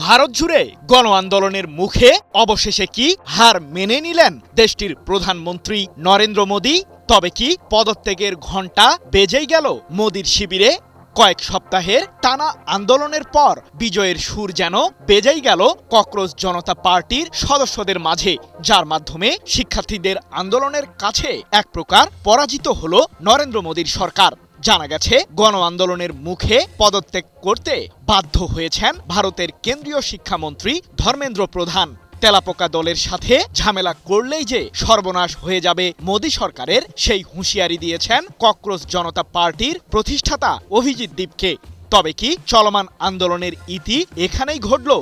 ভারত জুড়ে গণ আন্দোলনের মুখে অবশেষে কি হার মেনে নিলেন দেশটির প্রধানমন্ত্রী নরেন্দ্র মোদী? তবে কি পদত্যাগের ঘণ্টা বেজেই গেল মোদীর শিবিরে? কয়েক সপ্তাহের টানা আন্দোলনের পর বিজয়ের সুর যেন বেজেই গেল ককরোচ জনতা পার্টির সদস্যদের মাঝে, যার মাধ্যমে শিক্ষার্থীদের আন্দোলনের কাছে এক প্রকার পরাজিত হল নরেন্দ্র মোদীর সরকার। জানা গেছে, গণ আন্দোলনের মুখে পদত্যাগ করতে বাধ্য হয়েছেন ভারতের কেন্দ্রীয় শিক্ষামন্ত্রী ধর্মেন্দ্র প্রধান। তেলাপোকা দলের সাথে ঝামেলা করলেই যে সর্বনাশ হয়ে যাবে মোদী সরকারের, সেই হুঁশিয়ারি দিয়েছেন ককরোচ জনতা পার্টির প্রতিষ্ঠাতা অভিজিৎ দীপকে। তবে কি চলমান আন্দোলনের ইতি এখানেই ঘটল?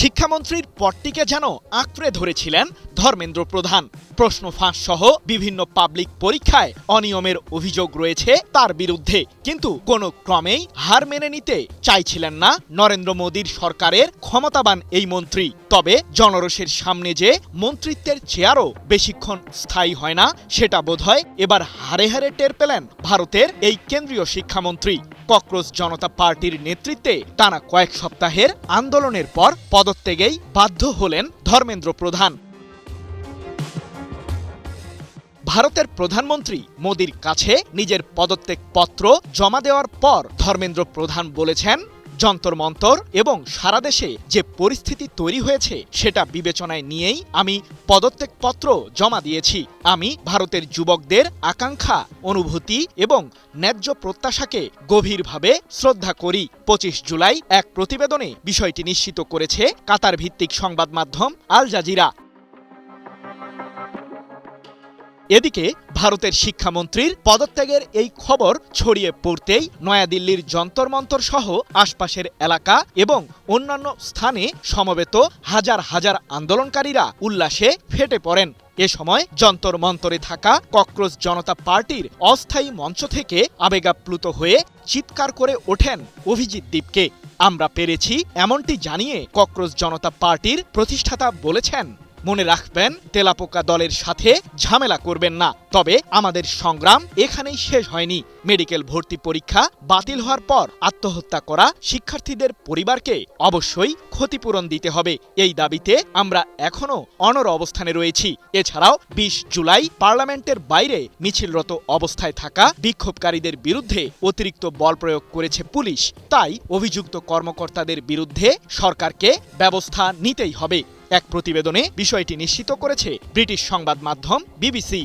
শিক্ষামন্ত্রীর পদটিকে যেন আঁকড়ে ধরেছিলেন ধর্মেন্দ্র প্রধান। প্রশ্ন ফাঁস সহ বিভিন্ন পাবলিক পরীক্ষায় অনিয়মের অভিযোগ রয়েছে তার বিরুদ্ধে, কিন্তু কোনো ক্রমেই হার মেনে নিতে চাইছিলেন না নরেন্দ্র মোদীর সরকারের ক্ষমতাবান এই মন্ত্রী। তবে জনরোষের সামনে যে মন্ত্রিত্বের চেয়ারও বেশিক্ষণ স্থায়ী হয় না, সেটা বোধহয় এবার হারে হারে টের পেলেন ভারতের এই কেন্দ্রীয় শিক্ষামন্ত্রী। ককরোচ জনতা পার্টির নেতৃত্বে টানা কয়েক সপ্তাহের আন্দোলনের পর পদত্যাগেই বাধ্য হলেন ধর্মেন্দ্র প্রধান। ভারতের প্রধানমন্ত্রী মোদীর কাছে নিজের পদত্যাগ পত্র জমা দেওয়ার পর ধর্মেন্দ্র প্রধান বলেছেন, যন্তর মন্তর এবং সারা দেশে যে পরিস্থিতি তৈরি হয়েছে সেটা বিবেচনায় নিয়েই আমি পদত্যাগপত্র জমা দিয়েছি। আমি ভারতের যুবকদের আকাঙ্ক্ষা, অনুভূতি এবং ন্যায্য প্রত্যাশাকে গভীরভাবে শ্রদ্ধা করি। 25 জুলাই এক প্রতিবেদনে বিষয়টি নিশ্চিত করেছে কাতার ভিত্তিক সংবাদ মাধ্যম আল জাজিরা। এদিকে ভারতের শিক্ষামন্ত্রীর পদত্যাগের এই খবর ছড়িয়ে পড়তেই নয়াদিল্লির যন্তর মন্তর সহ আশপাশের এলাকা এবং অন্যান্য স্থানে সমবেত হাজার হাজার আন্দোলনকারীরা উল্লাসে ফেটে পড়েন। এ সময় যন্তর মন্তরে থাকা ককরোচ জনতা পার্টির অস্থায়ী মঞ্চ থেকে আবেগাপ্লুত হয়ে চিৎকার করে ওঠেন অভিজিৎ দীপকে। আমরা পেরেছি এমনটি জানিয়ে ককরোচ জনতা পার্টির প্রতিষ্ঠাতা বলেছেন, মনে রাখবেন, তেলাপোকা দলের সাথে ঝামেলা করবেন না। তবে আমাদের সংগ্রাম এখানেই শেষ হয়নি। মেডিকেল ভর্তি পরীক্ষা বাতিল হওয়ার পর আত্মহত্যা করা শিক্ষার্থীদের পরিবারকে অবশ্যই ক্ষতিপূরণ দিতে হবে। এই দাবিতে আমরা এখনো অনড় অবস্থানে রয়েছি। এছাড়াও 20 জুলাই পার্লামেন্টের বাইরে মিছিলরত অবস্থায় থাকা বিক্ষোভকারীদের বিরুদ্ধে অতিরিক্ত বল প্রয়োগ করেছে পুলিশ। তাই অভিযুক্ত কর্মকর্তাদের বিরুদ্ধে সরকারকে ব্যবস্থা নিতেই হবে। এক প্রতিবেদনে বিষয়টি নিশ্চিত করেছে ব্রিটিশ সংবাদ মাধ্যম বিবিসি।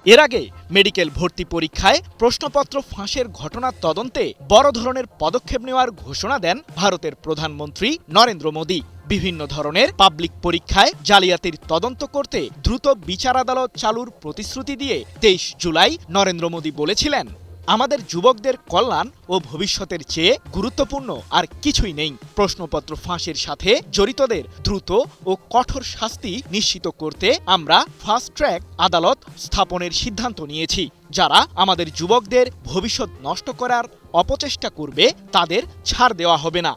এর আগে মেডিকেল ভর্তি পরীক্ষায় প্রশ্নপত্র ফাঁসের ঘটনার তদন্তে বড় ধরনের পদক্ষেপ নেওয়ার ঘোষণা দেন ভারতের প্রধানমন্ত্রী নরেন্দ্র মোদী। বিভিন্ন ধরনের পাবলিক পরীক্ষায় জালিয়াতির তদন্ত করতে দ্রুত বিচার আদালত চালুর প্রতিশ্রুতি দিয়ে 23 জুলাই নরেন্দ্র মোদী বলেছিলেন, আমাদের যুবকদের কল্যাণ ও ভবিষ্যতের চেয়ে গুরুত্বপূর্ণ আর কিছুই নেই। প্রশ্নপত্র ফাঁসের সাথে জড়িতদের দ্রুত ও কঠোর শাস্তি নিশ্চিত করতে আমরা ফাস্ট ট্র্যাক আদালত স্থাপনের সিদ্ধান্ত নিয়েছি। যারা আমাদের যুবকদের ভবিষ্যৎ নষ্ট করার অপচেষ্টা করবে তাদের ছাড় দেওয়া হবে না।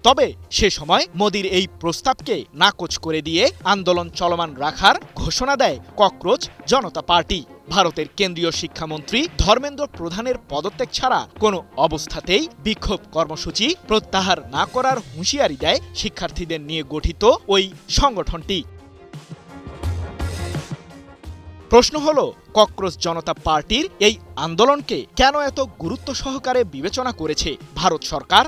তবে সে সময় মোদীর এই প্রস্তাবকে নাকচ করে দিয়ে আন্দোলন চলমান রাখার ঘোষণা দেয় ককরোচ জনতা পার্টি। ভারতের কেন্দ্রীয় শিক্ষামন্ত্রী ধর্মেন্দ্র প্রধানের পদত্যাগ ছাড়া কোনো অবস্থাতেই বিক্ষোভ কর্মসূচি প্রত্যাহার না করার হুঁশিয়ারি দেয় শিক্ষার্থীদের নিয়ে গঠিত ওই সংগঠনটি। প্রশ্ন হলো, ককরোচ জনতা পার্টির এই আন্দোলনকে কেন এত গুরুত্ব সহকারে বিবেচনা করেছে ভারত সরকার?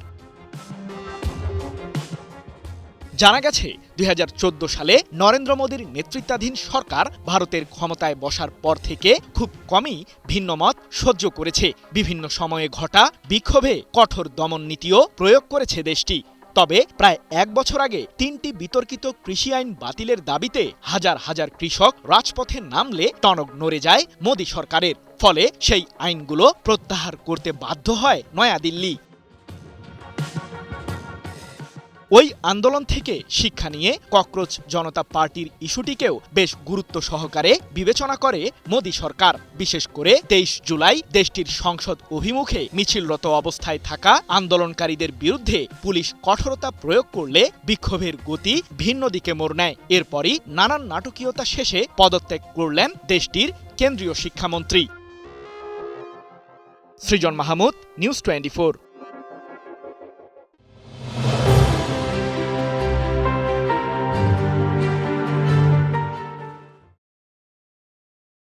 জানা গেছে, 2014 সালে নরেন্দ্র মোদীর নেতৃত্বাধীন সরকার ভারতের ক্ষমতায় বসার পর থেকে খুব কমই ভিন্নমত সহ্য করেছে। বিভিন্ন সময়ে ঘটা বিক্ষোভে কঠোর দমন নীতিও প্রয়োগ করেছে দেশটি। তবে প্রায় 1 বছর আগে 3টি বিতর্কিত কৃষি আইন বাতিলের দাবিতে হাজার হাজার কৃষক রাজপথে নামলে টনক নড়ে যায় মোদী সরকারের। ফলে সেই আইনগুলো প্রত্যাহার করতে বাধ্য হয় নয়াদিল্লি। ওই আন্দোলন থেকে শিক্ষা নিয়ে ককরোচ জনতা পার্টির ইস্যুটিকেও বেশ গুরুত্ব সহকারে বিবেচনা করে মোদী সরকার। বিশেষ করে 23 জুলাই দেশটির সংসদ অভিমুখে মিছিলরত অবস্থায় থাকা আন্দোলনকারীদের বিরুদ্ধে পুলিশ কঠোরতা প্রয়োগ করলে বিক্ষোভের গতি ভিন্ন দিকে মোড় নেয়। এরপরই নানান নাটকীয়তা শেষে পদত্যাগ করলেন দেশটির কেন্দ্রীয় শিক্ষামন্ত্রী। সৃজন মাহমুদ, নিউজ 24।